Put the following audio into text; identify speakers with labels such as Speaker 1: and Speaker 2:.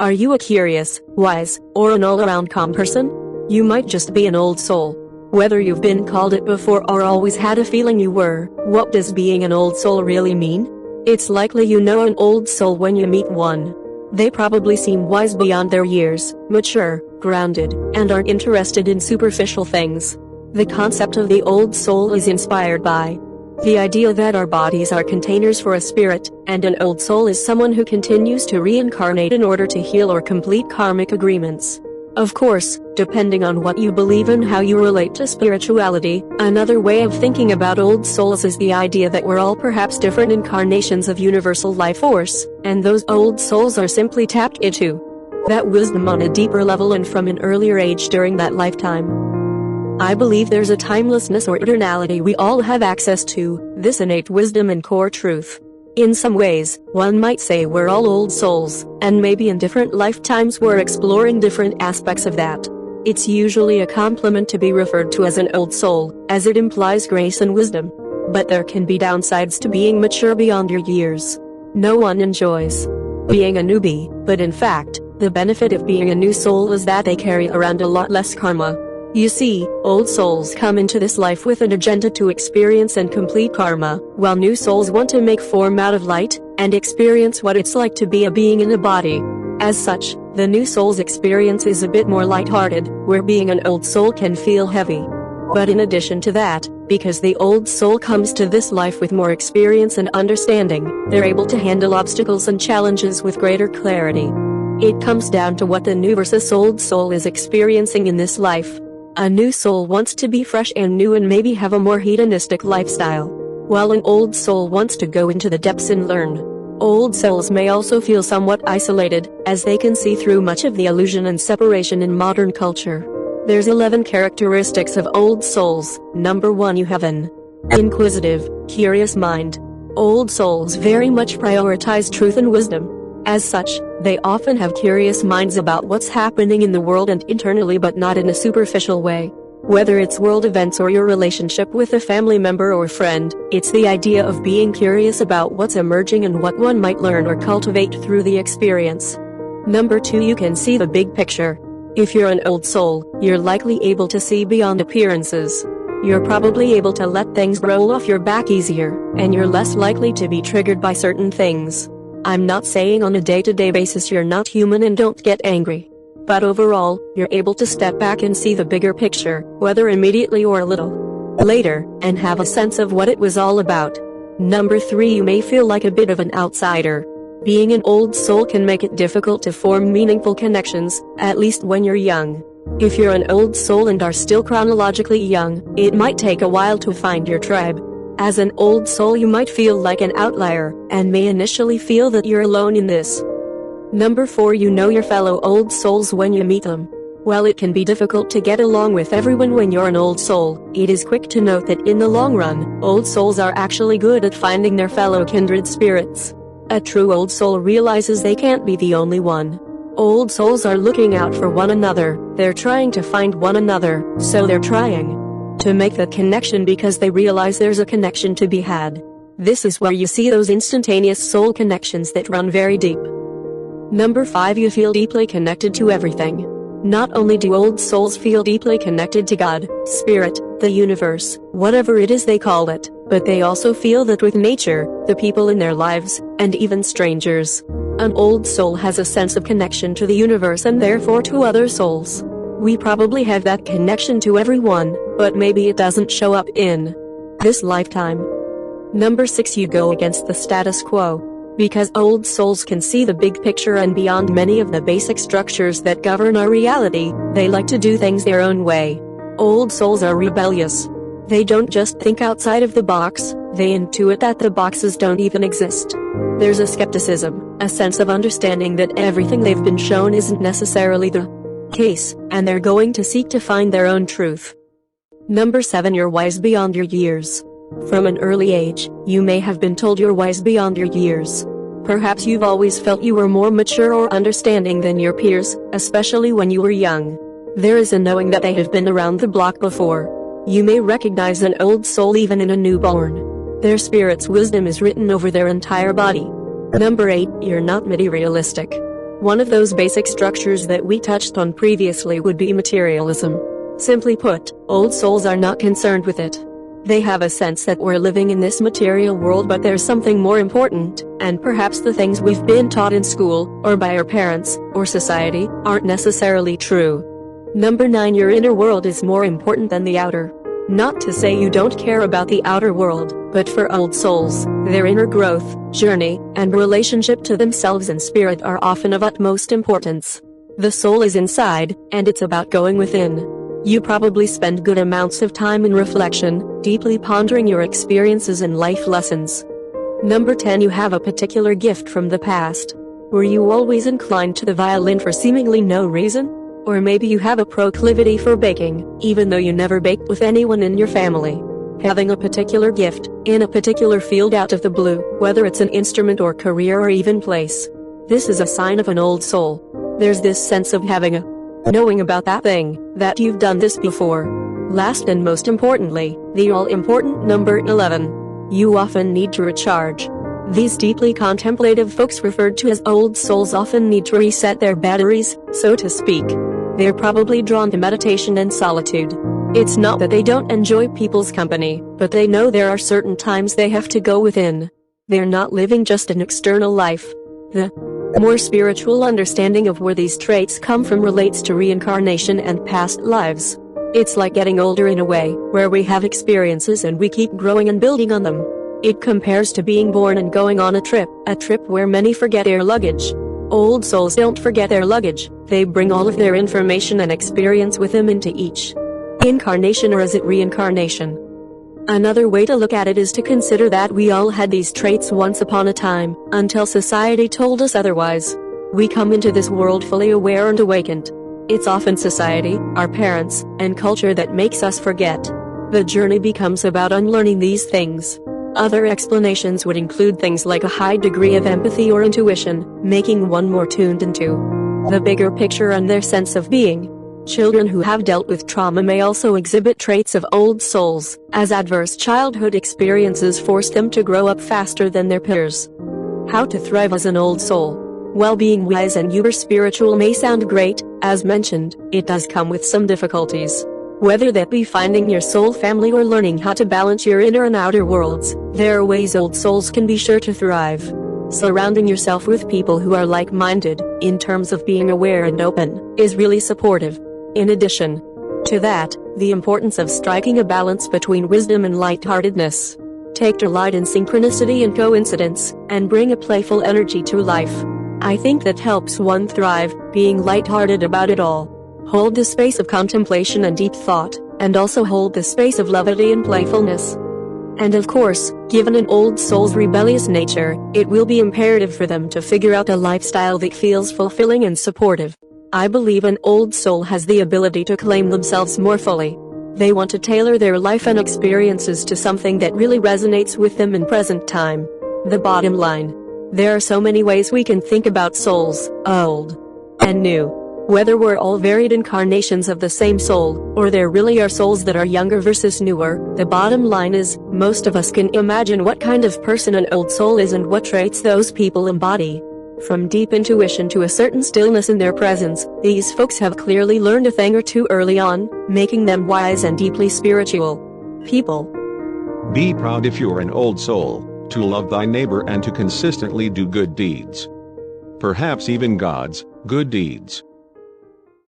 Speaker 1: Are you a curious, wise, or an all-around calm person? You might just be an old soul. Whether you've been called it before or always had a feeling you were, what does being an old soul really mean? It's likely you know an old soul when you meet one. They probably seem wise beyond their years, mature, grounded, and aren't interested in superficial things. The concept of the old soul is inspired by the idea that our bodies are containers for a spirit, and an old soul is someone who continues to reincarnate in order to heal or complete karmic agreements. Of course, depending on what you believe and how you relate to spirituality, another way of thinking about old souls is the idea that we're all perhaps different incarnations of universal life force, and those old souls are simply tapped into that wisdom on a deeper level and from an earlier age during that lifetime. I believe there's a timelessness or eternality we all have access to, this innate wisdom and core truth. In some ways, one might say we're all old souls, and maybe in different lifetimes we're exploring different aspects of that. It's usually a compliment to be referred to as an old soul, as it implies grace and wisdom. But there can be downsides to being mature beyond your years. No one enjoys being a newbie, but in fact, the benefit of being a new soul is that they carry around a lot less karma. You see, old souls come into this life with an agenda to experience and complete karma, while new souls want to make form out of light, and experience what it's like to be a being in a body. As such, the new soul's experience is a bit more lighthearted, where being an old soul can feel heavy. But in addition to that, because the old soul comes to this life with more experience and understanding, they're able to handle obstacles and challenges with greater clarity. It comes down to what the new versus old soul is experiencing in this life. A new soul wants to be fresh and new and maybe have a more hedonistic lifestyle, while an old soul wants to go into the depths and learn. Old souls may also feel somewhat isolated, as they can see through much of the illusion and separation in modern culture. There's 11 characteristics of old souls. Number 1, you have an inquisitive, curious mind. Old souls very much prioritize truth and wisdom. As such, they often have curious minds about what's happening in the world and internally, but not in a superficial way. Whether it's world events or your relationship with a family member or friend, it's the idea of being curious about what's emerging and what one might learn or cultivate through the experience. Number 2, you can see the big picture. If you're an old soul, you're likely able to see beyond appearances. You're probably able to let things roll off your back easier, and you're less likely to be triggered by certain things. I'm not saying on a day-to-day basis you're not human and don't get angry. But overall, you're able to step back and see the bigger picture, whether immediately or a little later, and have a sense of what it was all about. Number 3, you may feel like a bit of an outsider. Being an old soul can make it difficult to form meaningful connections, at least when you're young. If you're an old soul and are still chronologically young, it might take a while to find your tribe. As an old soul, you might feel like an outlier, and may initially feel that you're alone in this. Number 4, you know your fellow old souls when you meet them. While it can be difficult to get along with everyone when you're an old soul, it is quick to note that in the long run, old souls are actually good at finding their fellow kindred spirits. A true old soul realizes they can't be the only one. Old souls are looking out for one another, they're trying to find one another, so they're trying to make that connection because they realize there's a connection to be had. This is where you see those instantaneous soul connections that run very deep. Number 5, you feel deeply connected to everything. Not only do old souls feel deeply connected to God, Spirit, the universe, whatever it is they call it, but they also feel that with nature, the people in their lives, and even strangers. An old soul has a sense of connection to the universe and therefore to other souls. We probably have that connection to everyone, but maybe it doesn't show up in this lifetime. Number 6, you go against the status quo. Because old souls can see the big picture and beyond many of the basic structures that govern our reality, they like to do things their own way. Old souls are rebellious. They don't just think outside of the box, they intuit that the boxes don't even exist. There's a skepticism, a sense of understanding that everything they've been shown isn't necessarily the case, and they're going to seek to find their own truth. Number 7, you're wise beyond your years. From an early age, you may have been told you're wise beyond your years. Perhaps you've always felt you were more mature or understanding than your peers, especially when you were young. There is a knowing that they have been around the block before. You may recognize an old soul even in a newborn. Their spirit's wisdom is written over their entire body. Number 8, you're not materialistic. One of those basic structures that we touched on previously would be materialism. Simply put, old souls are not concerned with it. They have a sense that we're living in this material world, but there's something more important, and perhaps the things we've been taught in school, or by our parents, or society, aren't necessarily true. Number 9. Your inner world is more important than the outer. Not to say you don't care about the outer world, but for old souls, their inner growth, journey, and relationship to themselves and spirit are often of utmost importance. The soul is inside, and it's about going within. You probably spend good amounts of time in reflection, deeply pondering your experiences and life lessons. Number 10. You have a particular gift from the past. Were you always inclined to the violin for seemingly no reason? Or maybe you have a proclivity for baking, even though you never baked with anyone in your family. Having a particular gift, in a particular field out of the blue, whether it's an instrument or career or even place. This is a sign of an old soul. There's this sense of knowing about that thing, that you've done this before. Last and most importantly, the all-important number 11. You often need to recharge. These deeply contemplative folks referred to as old souls often need to reset their batteries, so to speak. They're probably drawn to meditation and solitude. It's not that they don't enjoy people's company, but they know there are certain times they have to go within. They're not living just an external life. The more spiritual understanding of where these traits come from relates to reincarnation and past lives. It's like getting older in a way, where we have experiences and we keep growing and building on them. It compares to being born and going on a trip where many forget their luggage. Old souls don't forget their luggage, they bring all of their information and experience with them into each incarnation, or is it reincarnation? Another way to look at it is to consider that we all had these traits once upon a time, until society told us otherwise. We come into this world fully aware and awakened. It's often society, our parents, and culture that makes us forget. The journey becomes about unlearning these things. Other explanations would include things like a high degree of empathy or intuition, making one more tuned into the bigger picture and their sense of being. Children who have dealt with trauma may also exhibit traits of old souls, as adverse childhood experiences force them to grow up faster than their peers. How to thrive as an old soul? While being wise and uber spiritual may sound great, as mentioned, it does come with some difficulties. Whether that be finding your soul family or learning how to balance your inner and outer worlds, there are ways old souls can be sure to thrive. Surrounding yourself with people who are like-minded, in terms of being aware and open, is really supportive. In addition to that, the importance of striking a balance between wisdom and lightheartedness. Take delight in synchronicity and coincidence, and bring a playful energy to life. I think that helps one thrive, being lighthearted about it all. Hold the space of contemplation and deep thought, and also hold the space of levity and playfulness. And of course, given an old soul's rebellious nature, it will be imperative for them to figure out a lifestyle that feels fulfilling and supportive. I believe an old soul has the ability to claim themselves more fully. They want to tailor their life and experiences to something that really resonates with them in present time. The bottom line: there are so many ways we can think about souls, old and new. Whether we're all varied incarnations of the same soul, or there really are souls that are younger versus newer, the bottom line is, most of us can imagine what kind of person an old soul is and what traits those people embody. From deep intuition to a certain stillness in their presence, these folks have clearly learned a thing or two early on, making them wise and deeply spiritual people.
Speaker 2: Be proud if you're an old soul, to love thy neighbor and to consistently do good deeds. Perhaps even God's good deeds.